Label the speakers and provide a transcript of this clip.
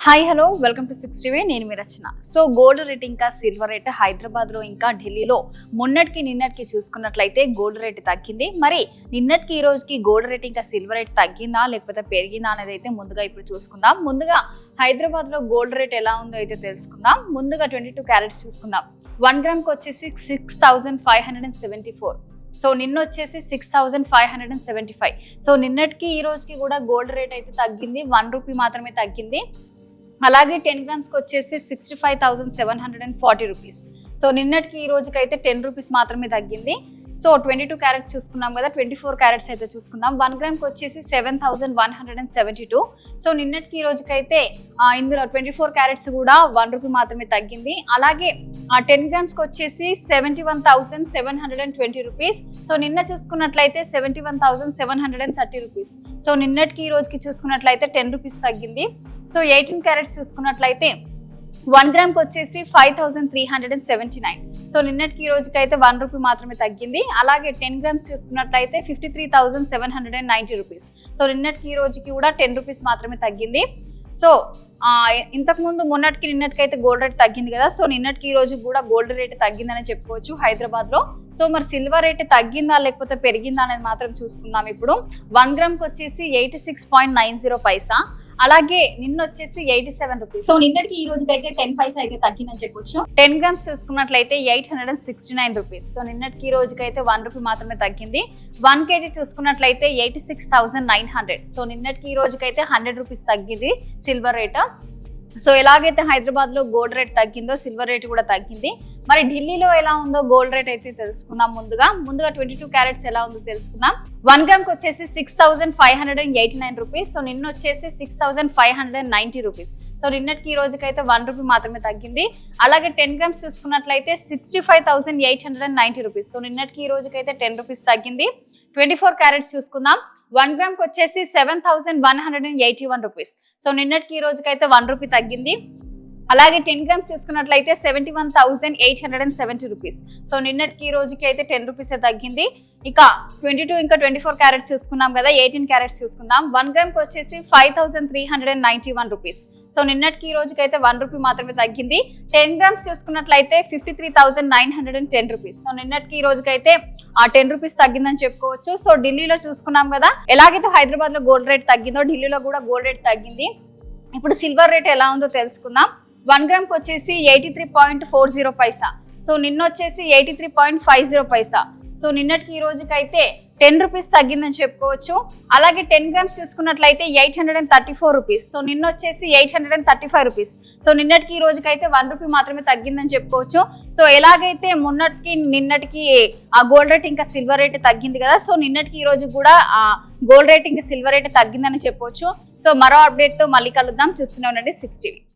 Speaker 1: Hi hello welcome to 60 నేను మీ రచన. So gold rate ఇంకా silver rate హైదరాబాద్లో ఇంకా ఢిల్లీలో మొన్నటికి నిన్నటికి చూసుకున్నట్లయితే గోల్డ్ రేట్ తగ్గింది. మరి నిన్నటికి ఈ రోజుకి గోల్డ్ రేట్ ఇంకా సిల్వర్ రేట్ తగ్గిందా లేకపోతే పెరిగిందా అనేది అయితే ముందుగా ఇప్పుడు చూసుకుందాం. ముందుగా హైదరాబాద్లో గోల్డ్ రేట్ ఎలా ఉందో అయితే తెలుసుకుందాం. ముందుగా 22 క్యారెట్స్ చూసుకుందాం. 1 గ్రామ్కి వచ్చేసి 6,574. సో నిన్న వచ్చేసి 6,575. సో నిన్నటికి ఈ రోజుకి కూడా గోల్డ్ రేట్ అయితే తగ్గింది, 1 రూపీ మాత్రమే తగ్గింది. అలాగే 10 గ్రామ్స్కి వచ్చేసి 65,740 రూపీస్. సో నిన్నటికి ఈ రోజుకి అయితే 10 రూపీస్ మాత్రమే తగ్గింది. సో 22 క్యారెట్స్ చూసుకున్నాం కదా, 24 క్యారెట్స్ అయితే చూసుకుందాం. 1 గ్రామ్కి వచ్చేసి 7,172. సో నిన్నటికి ఈ రోజుకైతే ఇందులో 24 క్యారెట్స్ కూడా 1 రూపీ మాత్రమే తగ్గింది. అలాగే 10 గ్రామ్స్కి వచ్చేసి 71,720 రూపీస్. సో నిన్న చూసుకున్నట్లయితే 71,730 రూపీస్. సో నిన్నటికి ఈ రోజుకి చూసుకున్నట్లయితే 10 రూపీస్ తగ్గింది. సో 18 క్యారెట్స్ చూసుకున్నట్లయితే 1 గ్రామ్కి వచ్చేసి 5,379. సో నిన్నటికి ఈ రోజుకి అయితే 1 రూపీ మాత్రమే తగ్గింది. అలాగే 10 గ్రామ్స్ చూసుకున్నట్లయితే 53,790 రూపీస్. సో నిన్నటికి ఈ రోజుకి కూడా 10 రూపీస్ మాత్రమే తగ్గింది. సో ఇంతకు ముందు మొన్నటికి నిన్నటికి అయితే గోల్డ్ రేట్ తగ్గింది కదా, సో నిన్నటికి ఈ రోజు కూడా గోల్డ్ రేట్ తగ్గిందని చెప్పుకోవచ్చు హైదరాబాద్ లో. సో మరి సిల్వర్ రేట్ తగ్గిందా లేకపోతే పెరిగిందా అనేది మాత్రం చూసుకుందాం. ఇప్పుడు 1 గ్రామ్కి వచ్చేసి 86.90 పైసా. అలాగే నిన్న వచ్చేసి 87 రూపీస్.
Speaker 2: సో నిన్నటికి ఈ రోజుకి అయితే 10 పైసా అయితే తగ్గిందని చెప్పొచ్చు.
Speaker 1: 10 గ్రామ్స్ చూసుకున్నట్లయితే 869 రూపీస్. సో నిన్నటికి ఈ రోజుకి అయితే 1 రూపీ మాత్రమే తగ్గింది. 1 కేజీ చూసుకున్నట్లయితే 86,900. సో నిన్నటికి ఈ రోజుకి అయితే 100 రూపీస్ తగ్గింది సిల్వర్ రేట్. సో ఎలాగైతే హైదరాబాద్ లో గోల్డ్ రేట్ తగ్గిందో సిల్వర్ రేట్ కూడా తగ్గింది. మరి ఢిల్లీలో ఎలా ఉందో గోల్డ్ రేట్ అయితే తెలుసుకుందాం. ముందుగా 22 క్యారెట్స్ ఎలా ఉందో తెలుసుకుందాం. 1 గ్రామ్కి వచ్చేసి 6,589 రూపీస్. సో నిన్న వచ్చేసి 6,590 రూపీస్. సో నిన్నటికి ఈ రోజుకి అయితే 1 రూపీ మాత్రమే తగ్గింది. అలాగే 10 గ్రామ్స్ చూసుకున్నట్లయితే 65,890 రూపీస్. సో నిన్నటికి ఈ రోజుకి అయితే 10 రూపీస్ తగ్గింది. 24 క్యారెట్స్ చూసుకుందాం. 1 గ్రామ్కి వచ్చేసి 7,181 రూపీస్. సో నిన్నటికి ఈ రోజుకైతే 1 రూపీ తగ్గింది. అలాగే 10 గ్రామ్స్ చూసుకున్నట్లయితే 71,870 రూపీస్. సో నిన్నటికి ఈ రోజుకి అయితే 10 రూపీసే తగ్గింది. ఇక 22 ఇంకా 24 క్యారెట్స్ చూసుకున్నాం కదా, 18 క్యారెట్స్ చూసుకుందాం. 1 గ్రామ్కి వచ్చేసి 5,391 రూపీస్. సో నిన్నటికి ఈ రోజుకైతే 1 రూపీ మాత్రమే తగ్గింది. 10 గ్రామ్స్ చూసుకున్నట్లయితే 53,910 రూపీస్. సో నిన్నటికి ఈ రోజుకైతే 10 రూపీస్ తగ్గిందని చెప్పుకోవచ్చు. సో ఢిల్లీలో చూసుకున్నాం కదా, ఎలాగైతే హైదరాబాద్ లో గోల్డ్ రేట్ తగ్గిందో ఢిల్లీలో కూడా గోల్డ్ రేట్ తగ్గింది. ఇప్పుడు సిల్వర్ రేట్ ఎలా ఉందో తెలుసుకుందాం. 1 గ్రామ్కి వచ్చేసి 83.40 పైసా. సో నిన్న వచ్చేసి 83.50 పైసా. సో నిన్నటికి ఈ రోజుకైతే 10 రూపీస్ తగ్గిందని చెప్పుకోవచ్చు. అలాగే 10 గ్రామ్స్ చూసుకున్నట్లయితే 834 రూపీస్. సో నిన్న వచ్చేసి 835 రూపీస్. సో నిన్నటికి ఈ రోజుకైతే 1 రూపీ మాత్రమే తగ్గిందని చెప్పుకోవచ్చు. సో ఎలాగైతే మొన్నటికి నిన్నటికి ఆ గోల్డ్ రేట్ ఇంకా సిల్వర్ రేట్ తగ్గింది కదా, సో నిన్నటికి ఈ రోజు కూడా ఆ గోల్డ్ రేట్ ఇంకా సిల్వర్ రేట్ తగ్గిందని చెప్పవచ్చు. సో మరో అప్డేట్ తో మళ్ళీ కలుద్దాం. చూస్తూనే ఉండండి 60.